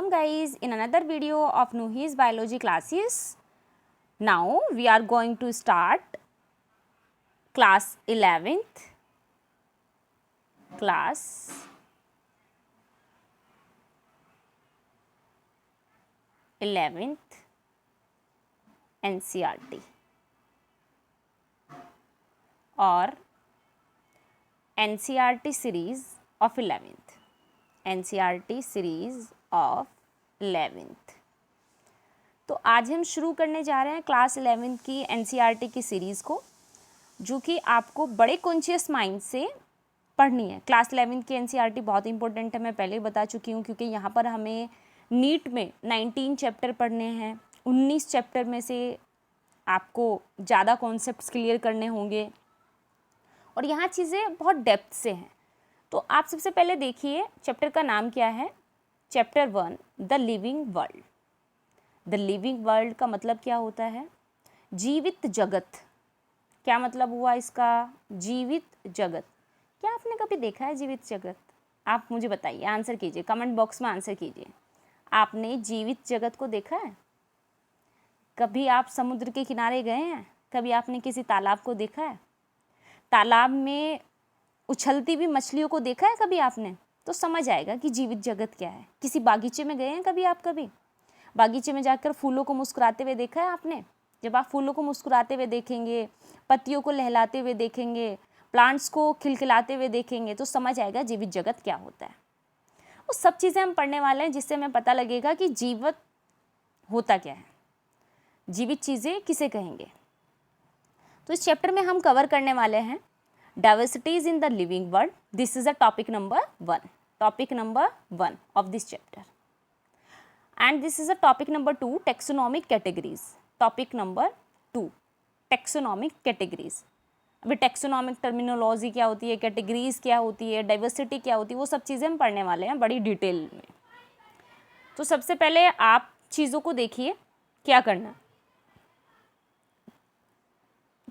welcome guys in another video of Nuhi's biology classes. Now we are going to start class 11th NCERT or NCERT series of 11th NCERT series of 11th। तो आज हम शुरू करने जा रहे हैं class 11th की NCERT की सीरीज़ को, जो कि आपको बड़े कॉन्शियस माइंड से पढ़नी है। क्लास 11th की NCERT बहुत इंपॉर्टेंट है, मैं पहले ही बता चुकी हूँ, क्योंकि यहाँ पर हमें नीट में 19 चैप्टर पढ़ने हैं। 19 चैप्टर में से आपको ज़्यादा कॉन्सेप्ट्स क्लियर करने होंगे और यहाँ चीज़ें बहुत डेप्थ से हैं। तो आप सबसे पहले देखिए चैप्टर का नाम क्या है। Chapter 1 the living world. The living world का मतलब क्या होता है? जीवित जगत। क्या मतलब हुआ इसका? जीवित जगत। क्या आपने कभी देखा है जीवित जगत? आप मुझे बताइए, आंसर कीजिए, कमेंट बॉक्स में आंसर कीजिए। आपने जीवित जगत को देखा है? कभी आप समुद्र के किनारे गए हैं? कभी आपने किसी तालाब को देखा है? तालाब में उछलती हुई मछलियों को देखा है कभी आपने? तो समझ आएगा कि जीवित जगत क्या है। किसी बागीचे में गए हैं कभी आप? कभी बागीचे में जाकर फूलों को मुस्कुराते हुए देखा है आपने? जब आप फूलों को मुस्कुराते हुए देखेंगे, पत्तियों को लहलाते हुए देखेंगे, प्लांट्स को खिलखिलाते हुए देखेंगे, तो समझ आएगा जीवित जगत क्या होता है। वो सब चीज़ें हम पढ़ने वाले हैं, जिससे हमें पता लगेगा कि जीवित होता क्या है, जीवित चीज़ें किसे कहेंगे। तो इस चैप्टर में हम कवर करने वाले हैं diversities in the living world. This is a topic number 1 of this chapter, and this is a topic number 2 taxonomic categories. Topic number 2 taxonomic categories. अभी टेक्सोनॉमिक टर्मिनोलॉजी क्या होती है, कैटेगरीज क्या होती है, डाइवर्सिटी क्या होती है, वो सब चीज़ें हम पढ़ने वाले हैं बड़ी डिटेल में। तो सबसे पहले आप चीज़ों को देखिए, क्या करना।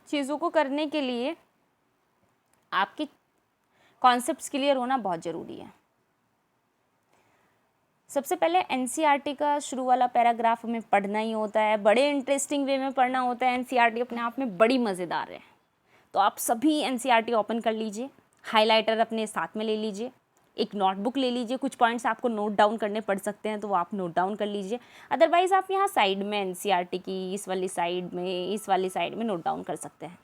चीज़ों को करने के लिए आपकी कॉन्सेप्ट्स क्लियर होना बहुत ज़रूरी है। सबसे पहले एनसीईआरटी का शुरू वाला पैराग्राफ हमें पढ़ना ही होता है, बड़े इंटरेस्टिंग वे में पढ़ना होता है। एनसीईआरटी अपने आप में बड़ी मज़ेदार है। तो आप सभी एनसीईआरटी ओपन कर लीजिए, हाइलाइटर अपने साथ में ले लीजिए, एक नोटबुक ले लीजिए। कुछ पॉइंट्स आपको नोट डाउन करने पड़ सकते हैं, तो वो आप नोट डाउन कर लीजिए। अदरवाइज़ आप यहाँ साइड में एनसीईआरटी की इस वाली साइड में नोट डाउन कर सकते हैं।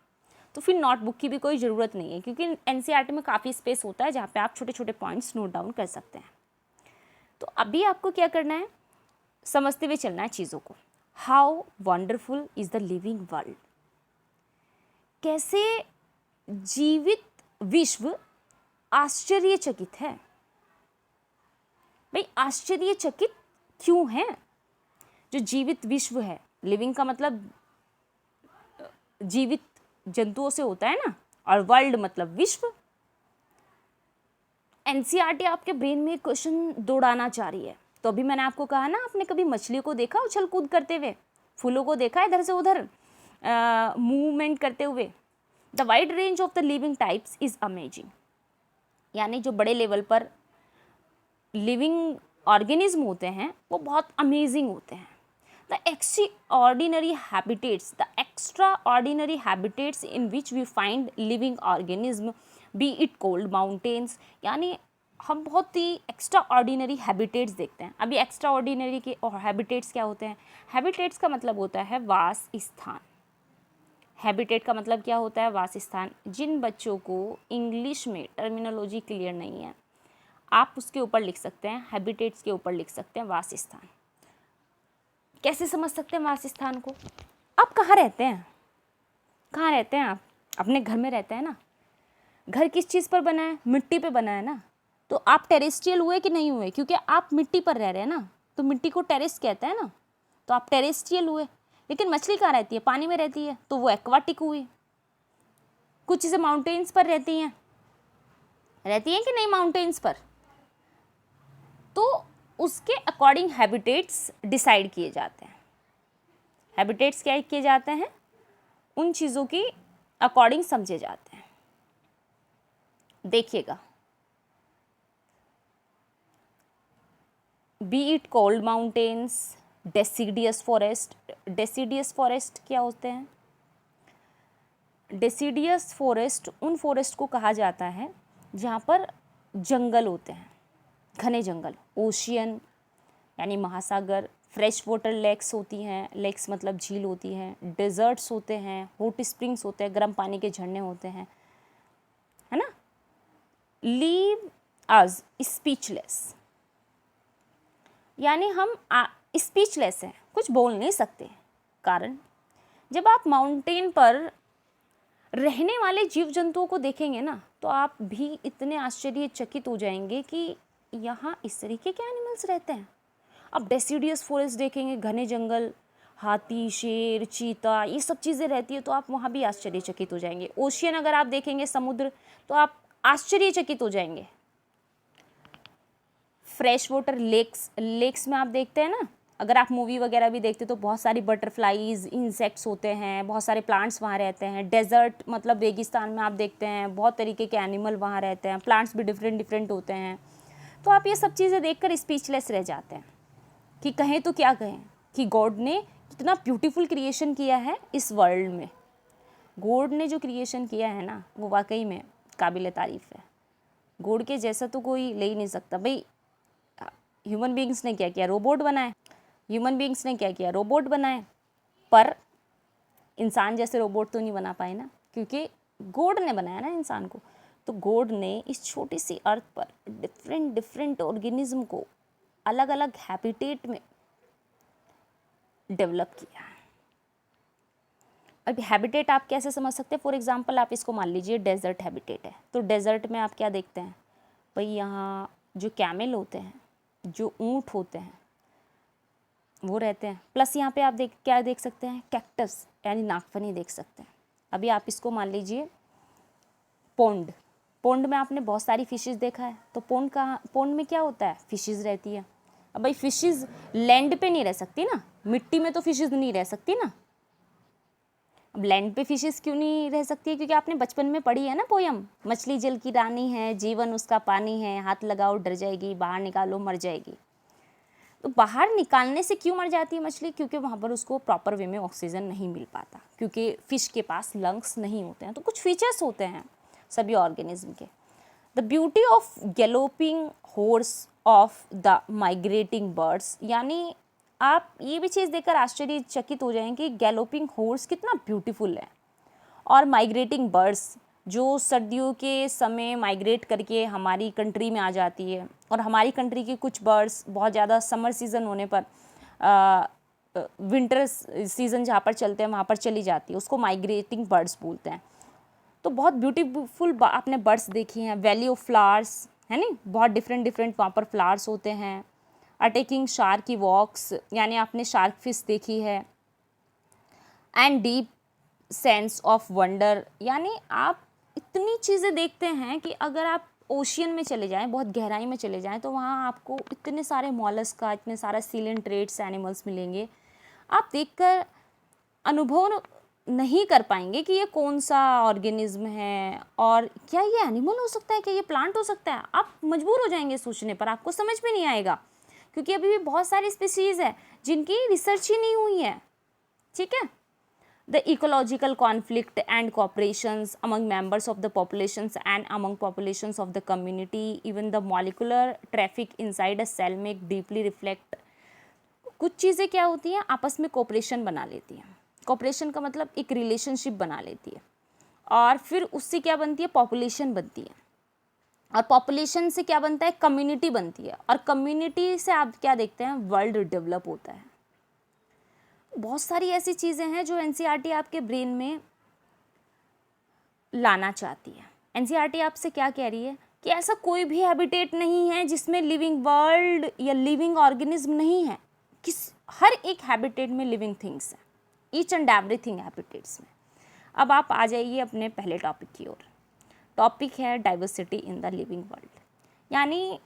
तो फिर नोटबुक की भी कोई ज़रूरत नहीं है, क्योंकि एनसीईआरटी में काफ़ी स्पेस होता है जहाँ पे आप छोटे छोटे पॉइंट्स नोट डाउन कर सकते हैं। तो अभी आपको क्या करना है, समझते हुए चलना है चीज़ों को। How wonderful is the living world. कैसे जीवित विश्व आश्चर्यचकित है। भाई आश्चर्यचकित क्यों है? जो जीवित विश्व है, लिविंग का मतलब जीवित जंतुओं से होता है ना, और वर्ल्ड मतलब विश्व। एनसीईआरटी आपके ब्रेन में क्वेश्चन दौड़ाना चाह रही है। तो अभी मैंने आपको कहा ना, आपने कभी मछलियों को देखा उछल कूद करते हुए, फूलों को देखा इधर से उधर मूवमेंट करते हुए। The wide range of the living types is amazing. यानी जो बड़े लेवल पर लिविंग ऑर्गेनिज्म होते हैं वो बहुत अमेजिंग होते हैं। The extraordinary habitats in which we find living organism, be it cold mountains, यानी हम बहुत ही एक्स्ट्रा ऑर्डिनरी हैबिटेट्स देखते हैं। अभी एक्स्ट्रा ऑर्डिनरी के हैबिटेट्स क्या होते हैं? हैबिटेट्स का मतलब होता है वास स्थान। हैबिटेट का मतलब क्या होता है? वास स्थान। जिन बच्चों को इंग्लिश में टर्मिनोलॉजी क्लियर नहीं है, आप उसके ऊपर लिख सकते हैं, हैबिटेट्स के ऊपर लिख सकते हैं वास स्थान। कैसे समझ सकते हैं वास स्थान को? आप कहाँ रहते हैं? कहाँ रहते हैं आप? अपने घर में रहते हैं ना। घर किस चीज़ पर बना है? मिट्टी पे बना है ना। तो आप टेरेस्ट्रियल हुए कि नहीं हुए? क्योंकि आप मिट्टी पर रह रहे हैं ना, तो मिट्टी को टेरेस कहते हैं ना, तो आप टेरेस्ट्रियल हुए। लेकिन मछली कहाँ रहती है? पानी में रहती है, तो वो एक्वाटिक हुई। कुछ चीज़ें माउंटेन्स पर रहती हैं कि नहीं माउंटेन्स पर, तो उसके अकॉर्डिंग हैबिटेट्स डिसाइड किए जाते हैं। हैबिटेट्स क्या किए जाते हैं? उन चीज़ों की अकॉर्डिंग समझे जाते हैं। देखिएगा, B it cold mountains, deciduous forest. Deciduous forest क्या होते हैं? डेसिडियस फॉरेस्ट उन फॉरेस्ट को कहा जाता है जहाँ पर जंगल होते हैं, घने जंगल। ओशियन यानी महासागर, फ्रेश वाटर लेक्स होती हैं, लेक्स मतलब झील होती हैं, डेजर्ट्स होते हैं, हॉट स्प्रिंग्स होते हैं, गर्म पानी के झरने होते हैं, है ना। लीव अस स्पीचलेस, यानी हम स्पीचलेस हैं, कुछ बोल नहीं सकते। कारण जब आप माउंटेन पर रहने वाले जीव जंतुओं को देखेंगे ना, तो आप भी इतने आश्चर्यचकित हो जाएंगे कि यहाँ इस तरीके के एनिमल्स रहते हैं। अब डेसिडियस फॉरेस्ट देखेंगे, घने जंगल, हाथी, शेर, चीता, ये सब चीज़ें रहती है, तो आप वहाँ भी आश्चर्यचकित हो जाएंगे। ओशियन अगर आप देखेंगे, समुद्र, तो आप आश्चर्यचकित हो जाएंगे। फ्रेश वाटर लेक्स, लेक्स में आप देखते हैं ना, अगर आप मूवी वगैरह भी देखते तो बहुत सारी बटरफ्लाईज, इंसेक्ट्स होते हैं, बहुत सारे प्लांट्स वहाँ रहते हैं। डेजर्ट मतलब रेगिस्तान में आप देखते हैं बहुत तरीके के एनिमल वहाँ रहते हैं, प्लांट्स भी डिफरेंट डिफरेंट होते हैं। तो आप ये सब चीज़ें देखकर स्पीचलेस रह जाते हैं कि कहें तो क्या कहें कि गॉड ने कितना ब्यूटीफुल क्रिएशन किया है इस वर्ल्ड में। गॉड ने जो क्रिएशन किया है ना, वो वाकई में काबिल तारीफ़ है। गॉड के जैसा तो कोई ले ही नहीं सकता भाई। ह्यूमन बीइंग्स ने क्या किया? रोबोट बनाए। ह्यूमन बीइंग्स ने क्या किया? रोबोट बनाए। पर इंसान जैसे रोबोट तो नहीं बना पाए ना, क्योंकि गॉड ने बनाया ना इंसान को। तो गॉड ने इस छोटी सी अर्थ पर डिफरेंट डिफरेंट ऑर्गेनिज्म को अलग अलग हैबिटेट में डेवलप किया है। अब हैबिटेट आप कैसे समझ सकते हैं? फॉर एग्जांपल आप इसको मान लीजिए डेजर्ट हैबिटेट है, तो डेजर्ट में आप क्या देखते हैं भाई? यहाँ जो कैमल होते हैं, जो ऊँट होते हैं, वो रहते हैं। प्लस यहाँ पे आप क्या देख सकते हैं? कैक्टस यानी नागफनी देख सकते हैं। अभी आप इसको मान लीजिए पोंड, पोंड में आपने बहुत सारी फिशेस देखा है, तो पोंड में क्या होता है? फिशेस रहती है। अब भाई फिशेस लैंड पे नहीं रह सकती ना, मिट्टी में तो फिशेस नहीं रह सकती ना। अब लैंड पे फिशेस क्यों नहीं रह सकती है? क्योंकि आपने बचपन में पढ़ी है ना पोयम, मछली जल की रानी है, जीवन उसका पानी है, हाथ लगाओ डर जाएगी, बाहर निकालो मर जाएगी। तो बाहर निकालने से क्यों मर जाती है मछली? क्योंकि वहाँ पर उसको प्रॉपर वे में ऑक्सीजन नहीं मिल पाता, क्योंकि फिश के पास लंग्स नहीं होते हैं। तो कुछ फीचर्स होते हैं सभी ऑर्गेनिज्म के। The beauty of galloping horse of the migrating birds, यानी आप ये भी चीज़ देखकर आश्चर्यचकित हो जाएंगे कि गैलोपिंग हॉर्स कितना ब्यूटीफुल है। और माइग्रेटिंग बर्ड्स जो सर्दियों के समय माइग्रेट करके हमारी कंट्री में आ जाती है, और हमारी कंट्री के कुछ बर्ड्स बहुत ज़्यादा समर सीज़न होने पर विंटर सीज़न जहाँ पर चलते हैं वहाँ पर चली जाती है, उसको माइग्रेटिंग बर्ड्स बोलते हैं। तो बहुत ब्यूटीफुल आपने बर्ड्स देखी हैं। वैली ऑफ फ्लावर्स है नी, बहुत डिफरेंट डिफरेंट वहाँ पर फ्लावर्स होते हैं। अटैकिंग शार्क की वॉक्स, यानी आपने शार्क फिश देखी है। And deep sense of wonder, यानी आप इतनी चीज़ें देखते हैं कि अगर आप ओशियन में चले जाएं, बहुत गहराई में चले जाएं, तो वहाँ आपको इतने सारे मॉलस्का, इतने सारे सीलेंट्रेट्स एनिमल्स मिलेंगे। आप देखकर अनुभव नहीं कर पाएंगे कि ये कौन सा ऑर्गेनिज्म है और क्या ये एनिमल हो सकता है, क्या ये प्लांट हो सकता है। आप मजबूर हो जाएंगे सोचने पर, आपको समझ में नहीं आएगा, क्योंकि अभी भी बहुत सारी स्पीसीज़ है जिनकी रिसर्च ही नहीं हुई है। ठीक है। The ecological conflict and cooperations among members of the populations and among populations of the community, even the molecular traffic inside a cell make deeply reflect। कुछ चीज़ें क्या होती हैं, आपस में कोऑपरेशन बना लेती हैं। कोऑपरेशन का मतलब एक रिलेशनशिप बना लेती है, और फिर उससे क्या बनती है? पॉपुलेशन बनती है, और पॉपुलेशन से क्या बनता है? कम्युनिटी बनती है, और कम्युनिटी से आप क्या देखते हैं? वर्ल्ड डेवलप होता है। बहुत सारी ऐसी चीज़ें हैं जो एनसीईआरटी आपके ब्रेन में लाना चाहती है। एनसीईआरटी आपसे क्या कह रही है कि ऐसा कोई भी हैबिटेट नहीं है जिसमें लिविंग वर्ल्ड या लिविंग ऑर्गेनिज्म नहीं है। हर एक हैबिटेट में लिविंग थिंग्स है, ईच एंड एवरीथिंग हैबिटेट्स में। अब आप आ जाइए अपने पहले टॉपिक की ओर। टॉपिक है diversity in the living world, यानी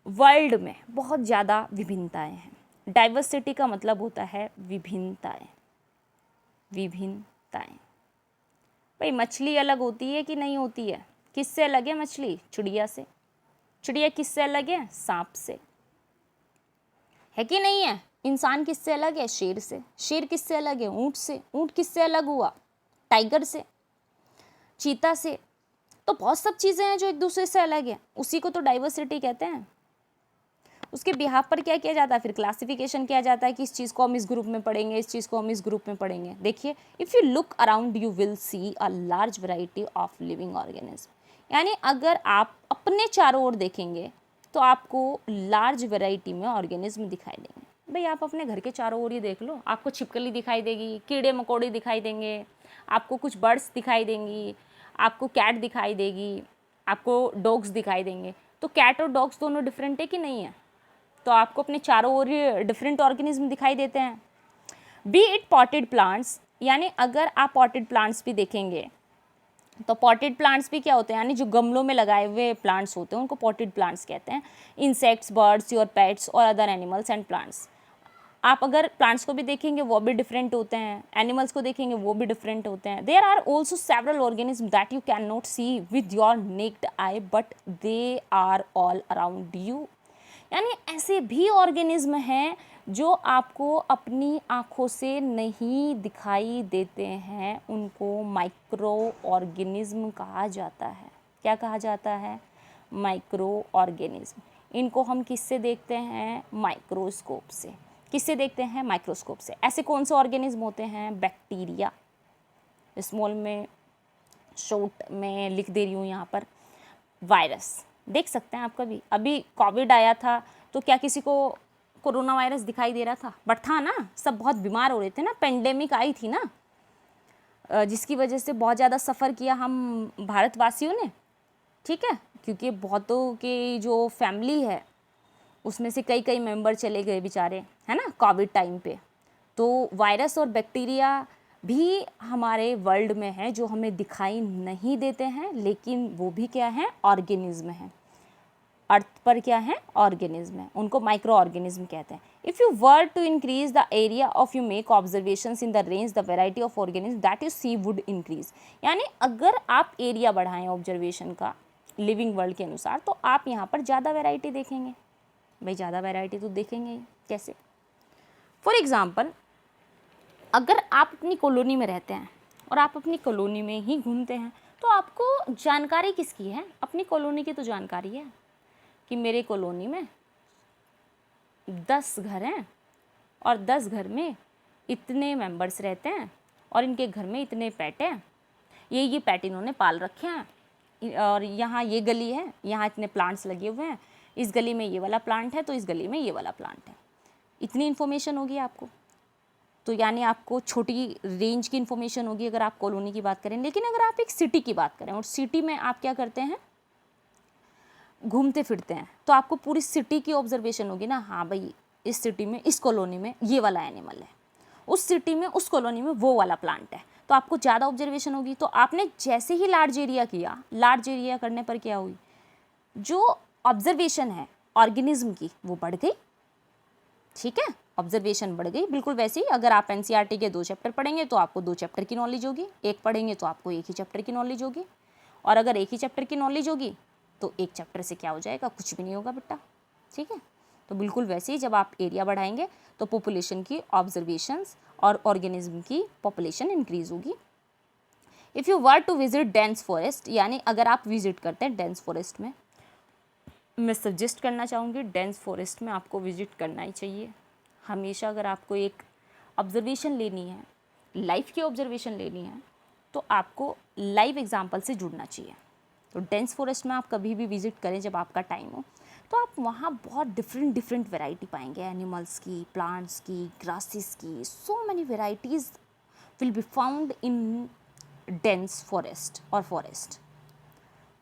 वर्ल्ड में बहुत ज़्यादा विभिन्नताएं हैं। डाइवर्सिटी का मतलब होता है विभिन्नताएं। विभिन्नताएं भाई, मछली अलग होती है कि नहीं होती है? किससे अलग है मछली? चिड़िया से। चिड़िया किससे अलग है? सांप से। है कि नहीं है? इंसान किससे अलग है? शेर से। शेर किससे अलग है? ऊंट से। ऊंट किससे अलग हुआ? टाइगर से, चीता से। तो बहुत सब चीज़ें हैं जो एक दूसरे से अलग है, उसी को तो डाइवर्सिटी कहते हैं। उसके बिहाफ पर क्या किया जाता है? फिर क्लासिफिकेशन किया जाता है कि इस चीज़ को हम इस ग्रुप में पढ़ेंगे, इस चीज़ को हम इस ग्रुप में पढ़ेंगे। देखिए, if you look around you will see a large variety of living organism. यानी अगर आप अपने चारों ओर देखेंगे तो आपको लार्ज वैरायटी में ऑर्गेनिज्म दिखाई देंगे। भाई आप अपने घर के चारों ओर ही देख लो, आपको छिपकली दिखाई देगी, कीड़े मकोड़े दिखाई देंगे, आपको कुछ बर्ड्स दिखाई देंगी, आपको कैट दिखाई देगी, आपको डॉग्स दिखाई देंगे। तो कैट और डॉग्स दोनों डिफरेंट है कि नहीं है? तो आपको अपने चारों ओर डिफरेंट ऑर्गेनिज्म दिखाई देते हैं। बी इट पॉटेड प्लांट्स, यानी अगर आप पॉटेड प्लांट्स भी देखेंगे तो पॉटेड प्लांट्स भी क्या होते हैं? यानी जो गमलों में लगाए हुए प्लांट्स होते हैं उनको पॉटेड प्लांट्स कहते हैं। इंसेक्ट्स, बर्ड्स, योर पेट्स और अदर एनिमल्स एंड प्लांट्स। आप अगर प्लांट्स को भी देखेंगे वो भी डिफरेंट होते हैं, एनिमल्स को देखेंगे वो भी डिफरेंट होते हैं। There are also several organism that you can not see with your naked eye but they are all around you. यानी ऐसे भी ऑर्गेनिज्म हैं जो आपको अपनी आँखों से नहीं दिखाई देते हैं, उनको माइक्रो ऑर्गेनिज्म कहा जाता है। क्या कहा जाता है? Micro organism. इनको हम किससे देखते हैं? माइक्रोस्कोप से। किससे देखते हैं? माइक्रोस्कोप से। ऐसे कौन से ऑर्गेनिज्म होते हैं? बैक्टीरिया, स्मॉल में, शॉर्ट में लिख दे रही हूँ यहाँ पर। वायरस देख सकते हैं आप कभी। अभी कोविड आया था तो क्या किसी को कोरोना वायरस दिखाई दे रहा था? बट था ना, सब बहुत बीमार हो रहे थे ना, पेंडेमिक आई थी ना, जिसकी वजह से बहुत ज़्यादा सफ़र किया हम भारतवासियों ने, ठीक है, क्योंकि बहुतों के जो फैमिली है उसमें से कई कई मेंबर चले गए बेचारे, है ना, कोविड टाइम पे। तो वायरस और बैक्टीरिया भी हमारे वर्ल्ड में है जो हमें दिखाई नहीं देते हैं, लेकिन वो भी क्या है? ऑर्गेनिज्म है। अर्थ पर क्या है? ऑर्गेनिज्म है, उनको माइक्रो ऑर्गेनिज्म कहते हैं। If you were to increase the area of you make observations in the range the variety of organism that you see would increase. यानी अगर आप एरिया बढ़ाएं ऑब्जर्वेशन का लिविंग वर्ल्ड के अनुसार तो आप यहाँ पर ज़्यादा वेराइटी देखेंगे। भाई ज़्यादा वेराइटी तो देखेंगे ही, कैसे? फॉर एग्ज़ाम्पल, अगर आप अपनी कॉलोनी में रहते हैं और आप अपनी कॉलोनी में ही घूमते हैं तो आपको जानकारी किसकी है? अपनी कॉलोनी की तो जानकारी है कि मेरे कॉलोनी में 10 घर हैं और 10 घर में इतने मेंबर्स रहते हैं और इनके घर में इतने पेट हैं, ये पेट इन्होंने पाल रखे हैं, और यहाँ ये गली है, यहाँ इतने प्लांट्स लगे हुए हैं, इस गली में ये वाला प्लांट है तो इस गली में ये वाला प्लांट है। इतनी इन्फॉर्मेशन होगी आपको। तो यानी आपको छोटी रेंज की इन्फॉर्मेशन होगी अगर आप कॉलोनी की बात करें। लेकिन अगर आप एक सिटी की बात करें और सिटी में आप क्या करते हैं? घूमते फिरते हैं, तो आपको पूरी सिटी की ऑब्जर्वेशन होगी ना। हाँ भाई, इस सिटी में, इस कॉलोनी में ये वाला एनिमल है, उस सिटी में, उस कॉलोनी में वो वाला प्लांट है, तो आपको ज़्यादा ऑब्जर्वेशन होगी। तो आपने जैसे ही लार्ज एरिया किया, लार्ज एरिया करने पर क्या हुई? जो ऑब्जर्वेशन है ऑर्गेनिज्म की वो बढ़ गई, ठीक है, ऑब्जर्वेशन बढ़ गई। बिल्कुल वैसे ही अगर आप एनसीईआरटी के 2 चैप्टर पढ़ेंगे तो आपको 2 चैप्टर की नॉलेज होगी, एक पढ़ेंगे तो आपको एक ही चैप्टर की नॉलेज होगी, और अगर एक ही चैप्टर की नॉलेज होगी तो एक चैप्टर से क्या हो जाएगा? कुछ भी नहीं होगा बेटा, ठीक है। तो बिल्कुल वैसे ही जब आप एरिया बढ़ाएंगे तो पॉपुलेशन की ऑब्जर्वेशंस और ऑर्गेनिज्म की पॉपुलेशन इंक्रीज होगी। If you were to visit dense forest, यानी अगर आप विजिट करते हैं डेंस फॉरेस्ट में, मैं सजेस्ट करना चाहूँगी डेंस फॉरेस्ट में आपको विजिट करना ही चाहिए हमेशा। अगर आपको एक ऑब्जर्वेशन लेनी है, लाइफ की ऑब्जर्वेशन लेनी है, तो आपको लाइव एग्जाम्पल से जुड़ना चाहिए। तो डेंस फॉरेस्ट में आप कभी भी विजिट करें जब आपका टाइम हो, तो आप वहाँ बहुत डिफरेंट वैरायटी पाएंगे, एनिमल्स की, प्लांट्स की, ग्रासेस की। So many varieties will be found in dense forest और फॉरेस्ट,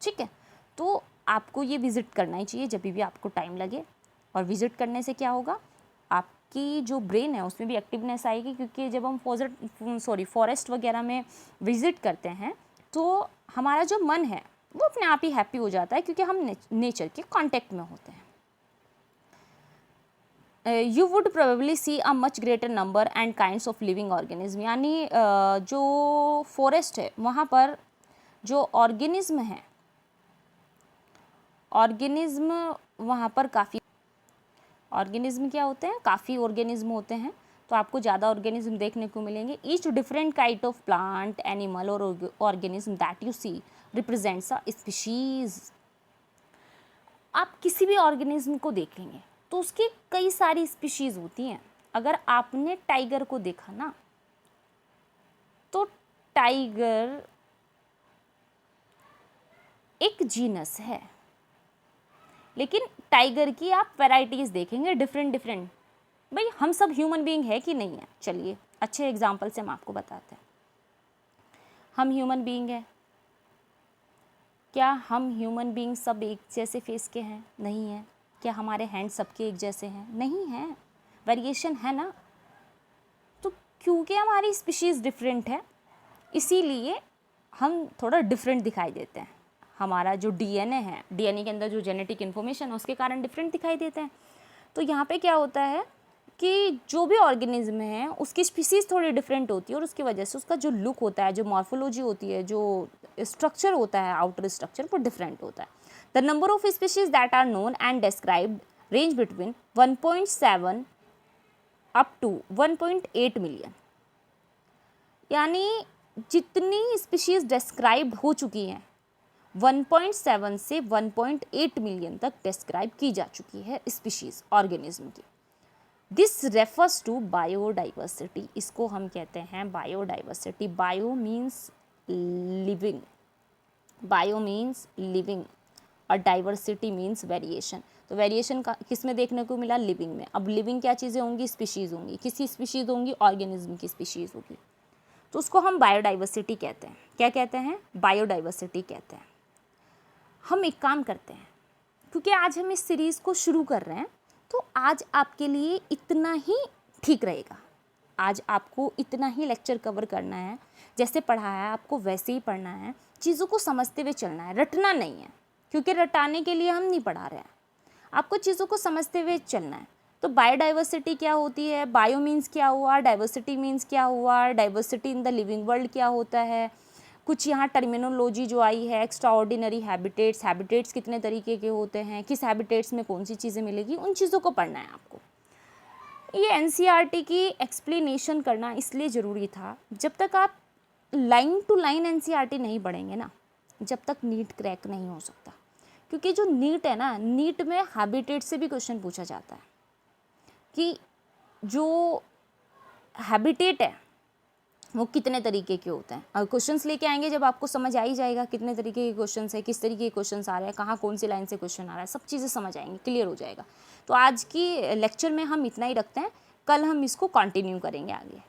ठीक है। तो आपको ये विज़िट करना ही चाहिए जब भी आपको टाइम लगे। और विज़िट करने से क्या होगा? आपकी जो ब्रेन है उसमें भी एक्टिवनेस आएगी, क्योंकि जब हम फॉरेस्ट वगैरह में विज़िट करते हैं तो हमारा जो मन है वो अपने आप ही हैप्पी हो जाता है, क्योंकि हम नेचर के कांटेक्ट में होते हैं। You would probably see a much greater number and kinds of living organism, यानी जो फॉरेस्ट है वहाँ पर जो ऑर्गेनिज्म है, ऑर्गेनिज्म वहाँ पर काफ़ी ऑर्गेनिज्म क्या होते हैं, काफ़ी ऑर्गेनिज्म होते हैं, तो आपको ज़्यादा ऑर्गेनिज्म देखने को मिलेंगे. Each different kind of plant, animal और organism that you see represents a species. आप किसी भी ऑर्गेनिज्म को देखेंगे तो उसकी कई सारी स्पीशीज होती हैं. अगर आपने टाइगर को देखा ना, तो टाइगर एक जीनस है, लेकिन टाइगर की आप वैराइटीज़ देखेंगे डिफरेंट डिफरेंट. भाई हम सब ह्यूमन बीइंग है कि नहीं है? चलिए अच्छे एग्जाम्पल से हम आपको बताते हैं. हम ह्यूमन बीइंग है. क्या हम ह्यूमन बीइंग सब एक जैसे फेस के हैं? नहीं है. क्या हमारे हैंड सबके एक जैसे हैं? नहीं है. वेरिएशन है ना. तो क्योंकि हमारी स्पीशीज़ डिफरेंट है, इसीलिए हम थोड़ा डिफरेंट दिखाई देते हैं. हमारा जो डीएनए है, डीएनए के अंदर जो जेनेटिक इन्फॉर्मेशन है, उसके कारण डिफरेंट दिखाई देते हैं. तो यहाँ पे क्या होता है कि जो भी ऑर्गेनिज्म है उसकी स्पीसीज़ थोड़ी डिफरेंट होती है, और उसकी वजह से उसका जो लुक होता है, जो मॉर्फोलॉजी होती है, जो स्ट्रक्चर होता है, आउटर स्ट्रक्चर, वो डिफरेंट होता है. The number of species that are known and described range between 1.7 up to 1.8 million. यानी जितनी स्पीशीज़ डिस्क्राइब्ड हो चुकी हैं 1.7 से 1.8 मिलियन तक डिस्क्राइब की जा चुकी है स्पीशीज़ ऑर्गेनिज्म की. This refers to biodiversity. इसको हम कहते हैं biodiversity. Bio means living, bio means living, और डाइवर्सिटी मीन्स वेरिएशन. तो वेरिएशन का किस में देखने को मिला? लिविंग में. अब लिविंग क्या चीज़ें होंगी? स्पीशीज़ होंगी. किसी स्पीशीज़ होंगी? ऑर्गेनिज्म की स्पीशीज़ होगी. तो उसको हम बायोडाइवर्सिटी कहते हैं. क्या कहते हैं? बायोडाइवर्सिटी कहते हैं. हम एक काम करते हैं, क्योंकि आज हम इस सीरीज़ को शुरू कर रहे हैं, तो आज आपके लिए इतना ही ठीक रहेगा. आज आपको इतना ही लेक्चर कवर करना है. जैसे पढ़ाया है आपको वैसे ही पढ़ना है. चीज़ों को समझते हुए चलना है, रटना नहीं है, क्योंकि रटाने के लिए हम नहीं पढ़ा रहे हैं. आपको चीज़ों को समझते हुए चलना है. तो बायोडाइवर्सिटी क्या होती है? बायो मीन्स क्या हुआ, डाइवर्सिटी मीन्स क्या हुआ, diversity in the living world क्या होता है. कुछ यहाँ टर्मिनोलॉजी जो आई है, एक्स्ट्रा ऑर्डिनरी हैबिटेट्स, हैबिटेट्स कितने तरीके के होते हैं, किस हैबिटेट्स में कौन सी चीज़ें मिलेगी, उन चीज़ों को पढ़ना है आपको. ये एनसीईआरटी की एक्सप्लेनेशन करना इसलिए ज़रूरी था. जब तक आप लाइन टू लाइन एनसीईआरटी नहीं पढ़ेंगे ना, जब तक नीट क्रैक नहीं हो सकता. क्योंकि जो नीट है ना, नीट में हैबिटेट से भी क्वेश्चन पूछा जाता है कि जो हैबिटेट है वो कितने तरीके के होते हैं. और क्वेश्चंस लेके आएंगे जब आपको समझ आ ही जाएगा कितने तरीके के क्वेश्चंस है, किस तरीके के क्वेश्चंस आ रहे हैं, कहाँ कौन सी लाइन से क्वेश्चन आ रहा है, सब चीज़ें समझ आएंगी, क्लियर हो जाएगा. तो आज की लेक्चर में हम इतना ही रखते हैं. कल हम इसको कंटिन्यू करेंगे आगे.